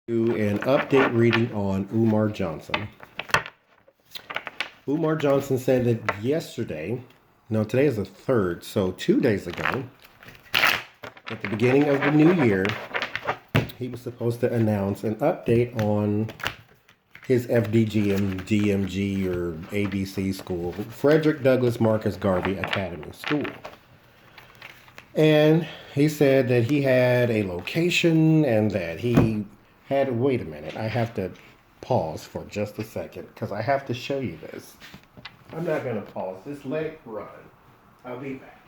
Do an update reading on Umar Johnson. Umar Johnson said that yesterday, no, today is the 3rd, so 2 days ago, at the beginning of the new year, he was supposed to announce an update on his FDGM, DMG, or ABC school, Frederick Douglass Marcus Garvey Academy School. And he said that he had a location and that he had, wait a minute, I have to pause for just a second because I have to show you this. I'm not going to pause, just let it run. I'll be back.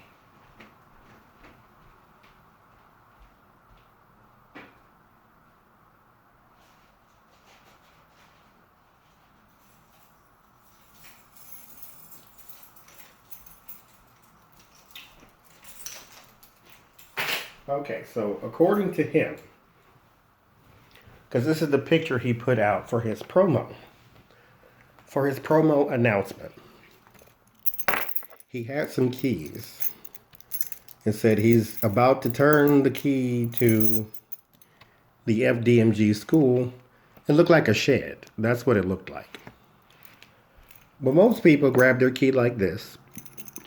Okay, so according to him, because this is the picture he put out for his promo announcement, he had some keys and said he's about to turn the key to the FDMG school. It looked like a shed. That's what it looked like. But most people grab their key like this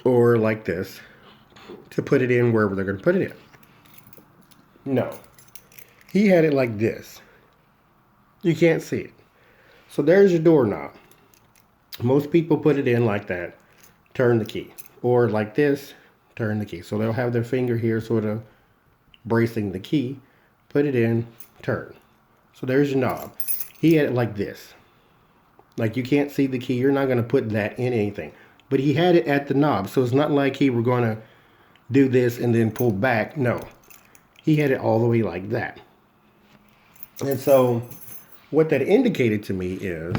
or like this to put it in wherever they're going to put it in. No. He had it like this. You can't see it. So there's your doorknob. Most people put it in like that, turn the key. Or like this, turn the key. So they'll have their finger here sort of bracing the key, put it in, turn. So there's your knob. He had it like this. Like you can't see the key. You're not going to put that in anything. But he had it at the knob. So it's not like he were going to do this and then pull back. No. He had it all the way like that. And so what that indicated to me is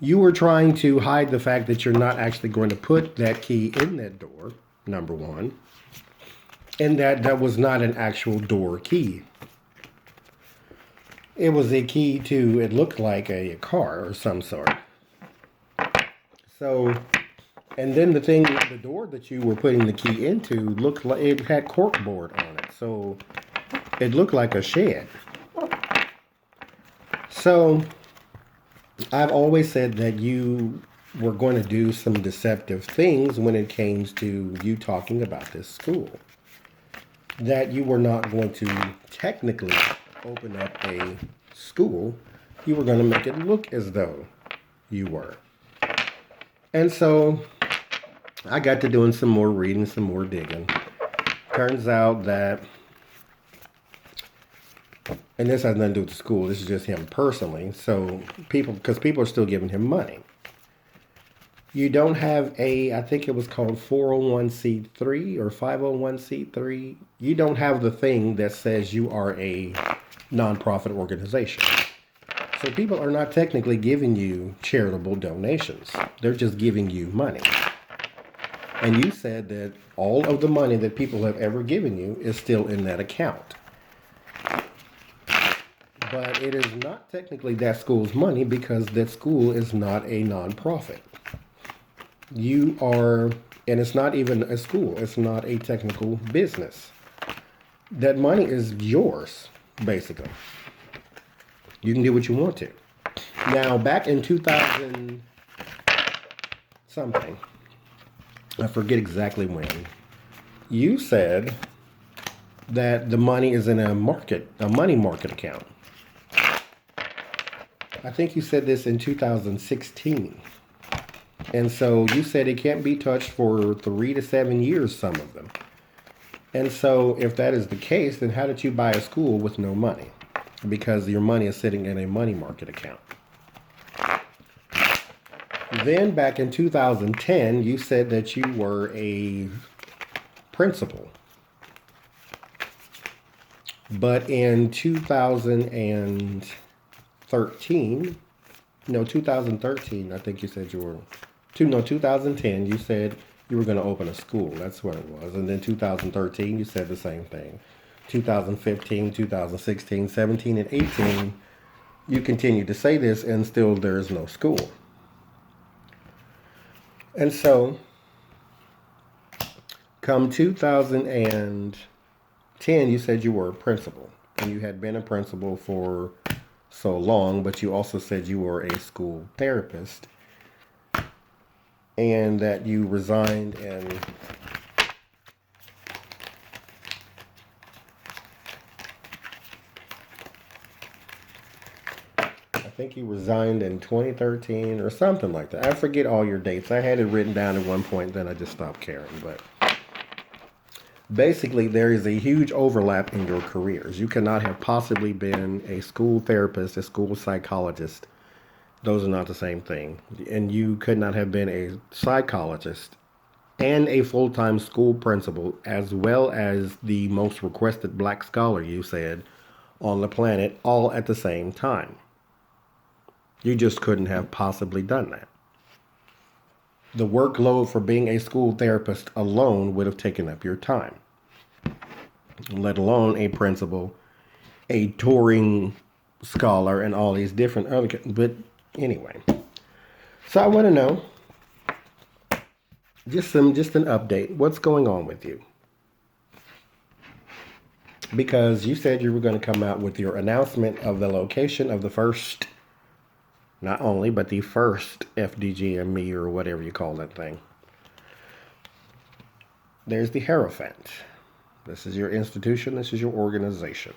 you were trying to hide the fact that you're not actually going to put that key in that door, number one, and that was not an actual door key. It was a key to, it looked like a car or some sort. So, and then the door that you were putting the key into looked like it had corkboard on it. So it looked like a shed. So I've always said that you were going to do some deceptive things when it came to you talking about this school. That you were not going to technically open up a school. You were going to make it look as though you were. And so I got to doing some more reading, some more digging. Turns out that, and this has nothing to do with the school, this is just him personally. So because people are still giving him money. You don't have I think it was called 401c3 or 501c3. You don't have the thing that says you are a nonprofit organization. So people are not technically giving you charitable donations. They're just giving you money. And you said that all of the money that people have ever given you is still in that account. But it is not technically that school's money because that school is not a nonprofit. You are, and it's not even a school. It's not a technical business. That money is yours, basically. You can do what you want to. Now, back in 2000 something, I forget exactly when, you said that the money is in a money market account. I think you said this in 2016. And so you said it can't be touched for 3 to 7 years, some of them. And so if that is the case, then how did you buy a school with no money? Because your money is sitting in a money market account. Then back in 2010, you said that you were a principal. But in 2013, I think you said you were, 2010, you said you were going to open a school. That's what it was. And then 2013, you said the same thing. 2015, 2016, 17, and 18, you continued to say this, and still there is no school. And so, come 2010, you said you were a principal. and you had been a principal for so long, but you also said you were a school therapist and that you resigned and I think you resigned in 2013 or something like that. I forget all your dates. I had it written down at one point, then I just stopped caring. But basically, there is a huge overlap in your careers. You cannot have possibly been a school therapist, a school psychologist. Those are not the same thing. And you could not have been a psychologist and a full-time school principal, as well as the most requested black scholar, you said, on the planet, all at the same time. You just couldn't have possibly done that. The workload for being a school therapist alone would have taken up your time, let alone a principal, a touring scholar, and all these different other. But anyway, so I want to know just an update. What's going on with you? Because you said you were going to come out with your announcement of the location of the first, not only, but the first FDGME or whatever you call that thing. There's the Hierophant. This is your institution. This is your organization.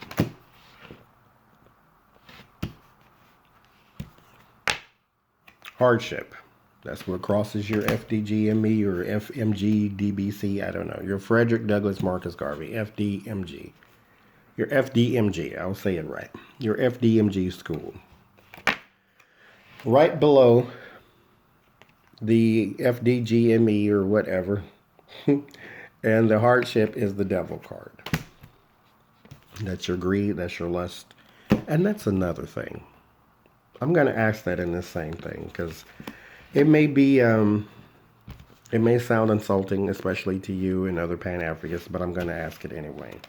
Hardship. That's what crosses your FDGME or FMG DBC. I don't know. Your Frederick Douglass Marcus Garvey. FDMG. Your FDMG. I'll say it right. Your FDMG school. Right below the FDGME or whatever. And the hardship is the devil card. That's your greed, that's your lust. And that's another thing. I'm going to ask that in this same thing because it may be, it may sound insulting, especially to you and other Pan-Africanists, but I'm going to ask it anyway.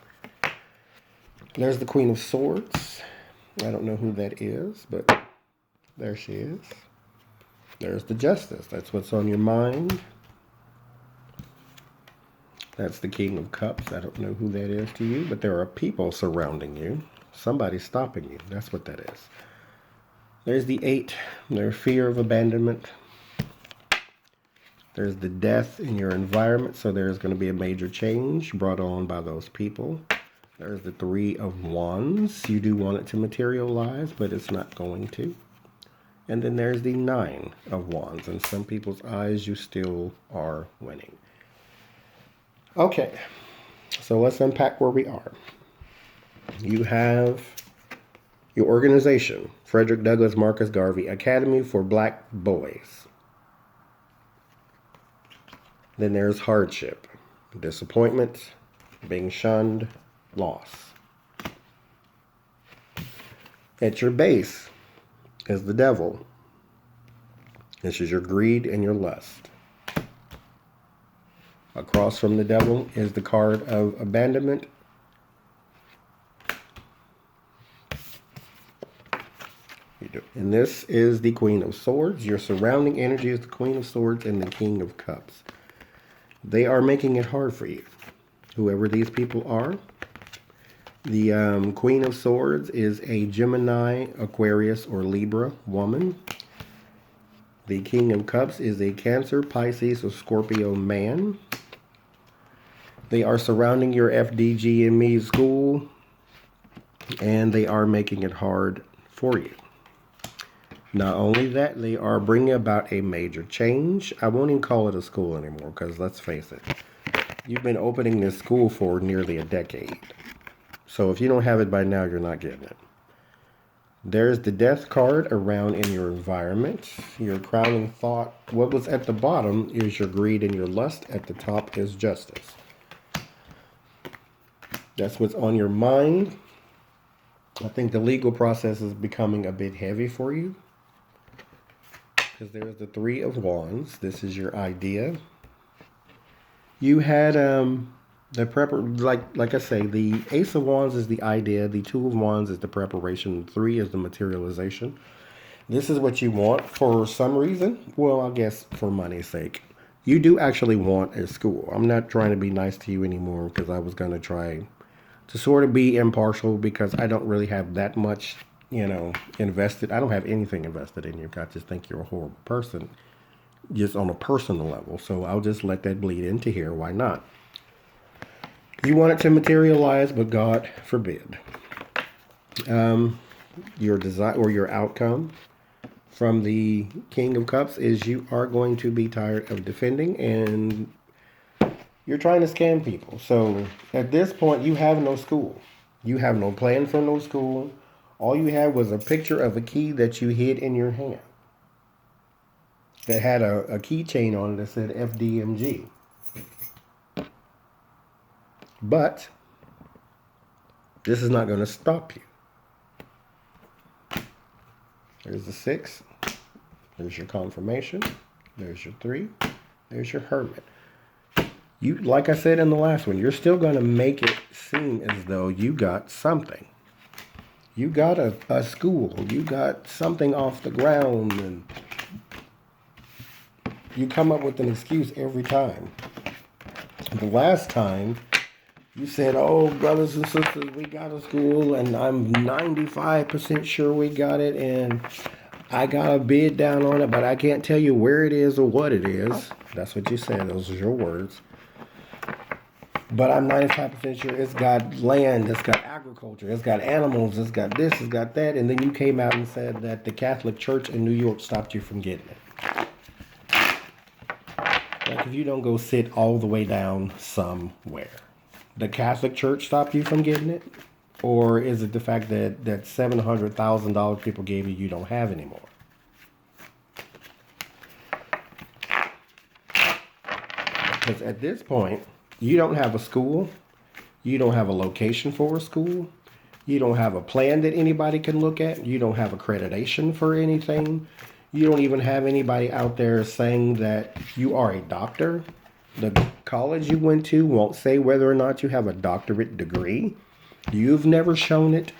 There's the Queen of Swords. I don't know who that is, but there she is. There's the Justice. That's what's on your mind. That's the King of Cups. I don't know who that is to you, but there are people surrounding you. Somebody's stopping you. That's what that is. There's the 8. There's fear of abandonment. There's the death in your environment. So there's going to be a major change brought on by those people. There's the 3 of Wands. You do want it to materialize, but it's not going to. And then there's the 9 of Wands. In some people's eyes, you still are winning. Okay, so let's unpack where we are. You have your organization, Frederick Douglass Marcus Garvey Academy for Black Boys. Then there's hardship, disappointment, being shunned, loss. At your base is the devil. This is your greed and your lust. Across from the devil is the card of abandonment. And this is the Queen of Swords. Your surrounding energy is the Queen of Swords and the King of Cups. They are making it hard for you. Whoever these people are. The Queen of Swords is a Gemini, Aquarius, or Libra woman. The King of Cups is a Cancer, Pisces, or Scorpio man. They are surrounding your FDGME school, and they are making it hard for you. Not only that, they are bringing about a major change. I won't even call it a school anymore, because let's face it, you've been opening this school for nearly a decade. So if you don't have it by now, you're not getting it. There's the death card around in your environment. Your crowning thought, what was at the bottom is your greed and your lust. At the top is justice. That's what's on your mind. I think the legal process is becoming a bit heavy for you. Because there's the 3 of Wands. This is your idea. You had like I say, the Ace of Wands is the idea. The 2 of Wands is the preparation. The 3 is the materialization. This is what you want for some reason. Well, I guess for money's sake. You do actually want a school. I'm not trying to be nice to you anymore because I was going to try to sort of be impartial because I don't really have that much, invested. I don't have anything invested in you. I just think you're a horrible person, just on a personal level. So I'll just let that bleed into here. Why not? You want it to materialize, but God forbid. Your desire or your outcome from the King of Cups is you are going to be tired of defending and you're trying to scam people. So at this point, you have no school. You have no plan for no school. All you had was a picture of a key that you hid in your hand that had a keychain on it that said FDMG. But this is not going to stop you. There's the 6. There's your confirmation. There's your 3. There's your hermit. You, like I said in the last one, you're still going to make it seem as though you got something. You got a school. You got something off the ground. And you come up with an excuse every time. The last time, you said, oh, brothers and sisters, we got a school, and I'm 95% sure we got it, and I got a bid down on it, but I can't tell you where it is or what it is. That's what you said. Those are your words. But I'm 95% sure it's got land, it's got agriculture, it's got animals, it's got this, it's got that. And then you came out and said that the Catholic Church in New York stopped you from getting it. Like if you don't go sit all the way down somewhere. The Catholic Church stopped you from getting it? Or is it the fact that $700,000 people gave you, you don't have anymore? Because at this point, you don't have a school. You don't have a location for a school. You don't have a plan that anybody can look at. You don't have accreditation for anything. You don't even have anybody out there saying that you are a doctor. The college you went to won't say whether or not you have a doctorate degree. You've never shown it.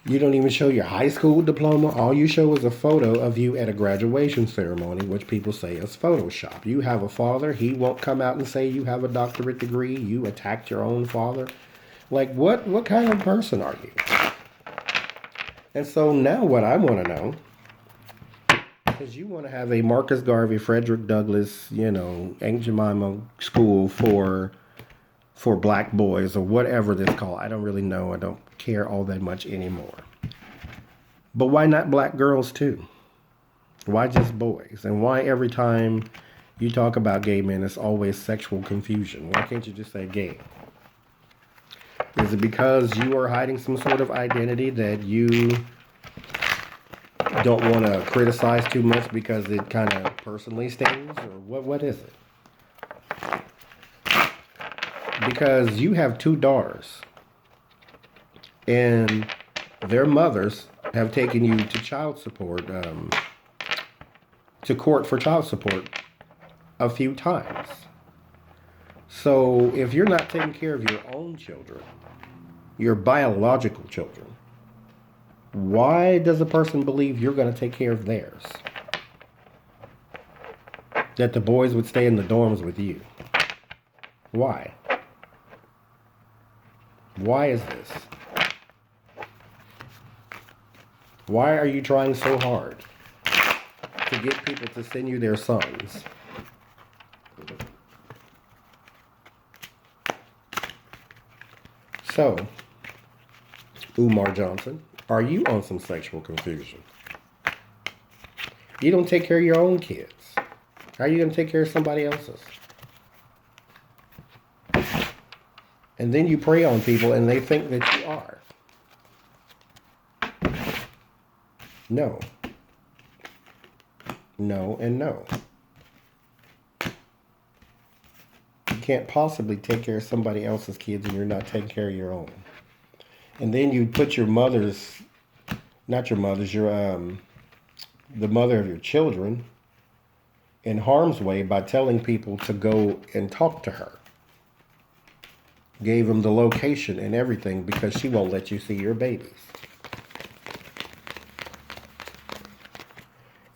You don't even show your high school diploma. All you show is a photo of you at a graduation ceremony, which people say is Photoshop. You have a father. He won't come out and say you have a doctorate degree. You attacked your own father. Like, what kind of person are you? And so now what I want to know is you want to have a Marcus Garvey, Frederick Douglass, Aunt Jemima school for black boys or whatever this called. I don't really know. I don't care all that much anymore. But why not black girls too? Why just boys? And why every time you talk about gay men, it's always sexual confusion? Why can't you just say gay? Is it because you are hiding some sort of identity that you don't want to criticize too much because it kind of personally stings? Or what is it? Because you have 2 daughters and their mothers have taken you to child support, to court for child support a few times. So if you're not taking care of your own children, your biological children, why does a person believe you're going to take care of theirs? That the boys would stay in the dorms with you? Why? Why is this? Why are you trying so hard to get people to send you their sons? So, Umar Johnson, are you on some sexual confusion? You don't take care of your own kids. How are you going to take care of somebody else's? And then you prey on people and they think that you are. No. No and no. You can't possibly take care of somebody else's kids and you're not taking care of your own. And then you put your mother's, not your mother's, the mother of your children in harm's way by telling people to go and talk to her. Gave them the location and everything because she won't let you see your babies.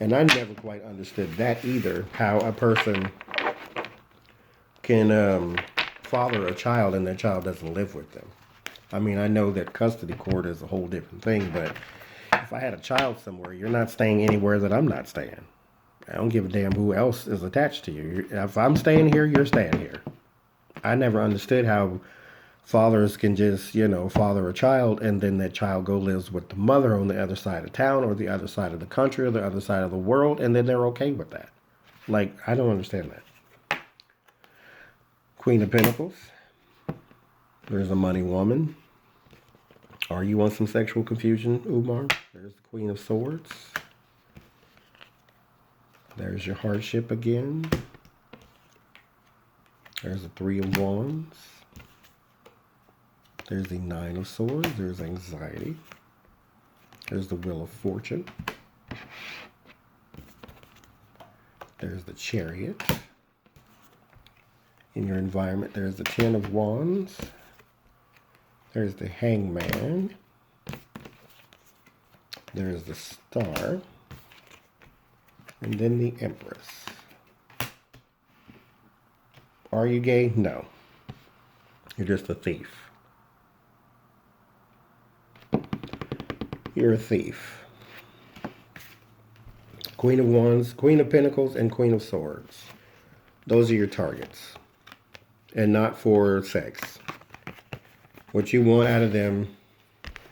And I never quite understood that either, how a person can father a child and that child doesn't live with them. I mean, I know that custody court is a whole different thing, but if I had a child somewhere, you're not staying anywhere that I'm not staying. I don't give a damn who else is attached to you. If I'm staying here, you're staying here. I never understood how fathers can just, father a child and then that child go lives with the mother on the other side of town or the other side of the country or the other side of the world, and then they're okay with that. Like, I don't understand that. Queen of Pentacles. There's a money woman. Are you on some sexual confusion, Umar? There's the Queen of Swords. There's your hardship again. There's the Three of Wands. There's the Nine of Swords. There's anxiety. There's the Wheel of Fortune. There's the Chariot. In your environment, there's the Ten of Wands. There's the Hangman. There's the Star. And then the Empress. Are you gay? No. You're just a thief. You're a thief. Queen of Wands, Queen of Pentacles, and Queen of Swords. Those are your targets. And not for sex. What you want out of them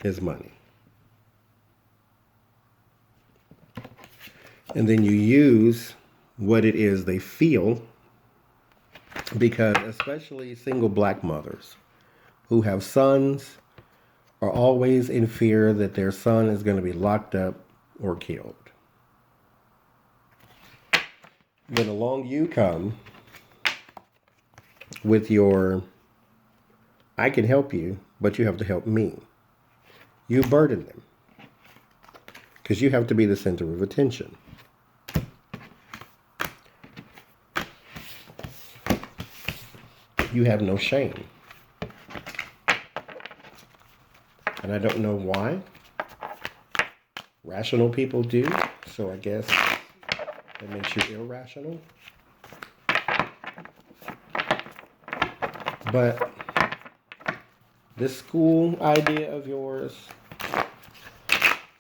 is money. And then you use what it is they feel, because especially single black mothers who have sons are always in fear that their son is going to be locked up or killed. Then along you come with your, I can help you, but you have to help me. You burden them because you have to be the center of attention. You have no shame. And I don't know why. Rational people do, so I guess that makes you irrational. But this school idea of yours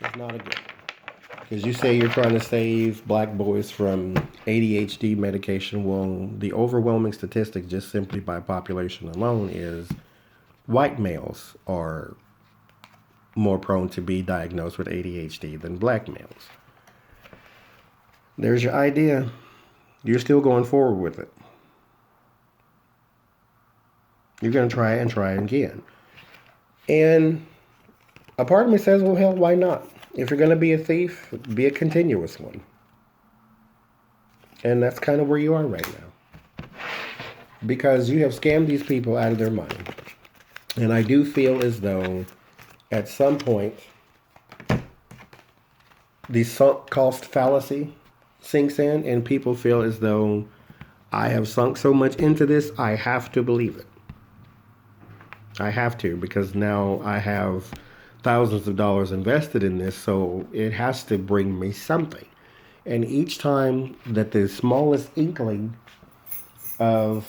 is not a good one. Because you say you're trying to save black boys from ADHD medication. Well, the overwhelming statistic just simply by population alone is white males are more prone to be diagnosed with ADHD than black males. There's your idea. You're still going forward with it. You're going to try and try again. And a part of me says, well, hell, why not? If you're going to be a thief, be a continuous one. And that's kind of where you are right now. Because you have scammed these people out of their money. And I do feel as though at some point, the sunk cost fallacy sinks in and people feel as though I have sunk so much into this, I have to believe it. I have to, because now I have thousands of dollars invested in this, so it has to bring me something. And each time that the smallest inkling of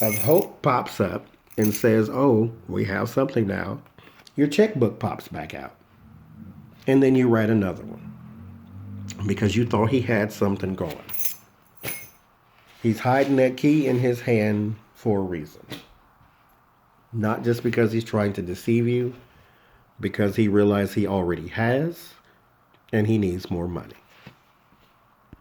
hope pops up and says, oh, we have something now, your checkbook pops back out. And then you write another one because you thought he had something going. He's hiding that key in his hand for a reason. Not just because he's trying to deceive you, because he realized he already has, and he needs more money.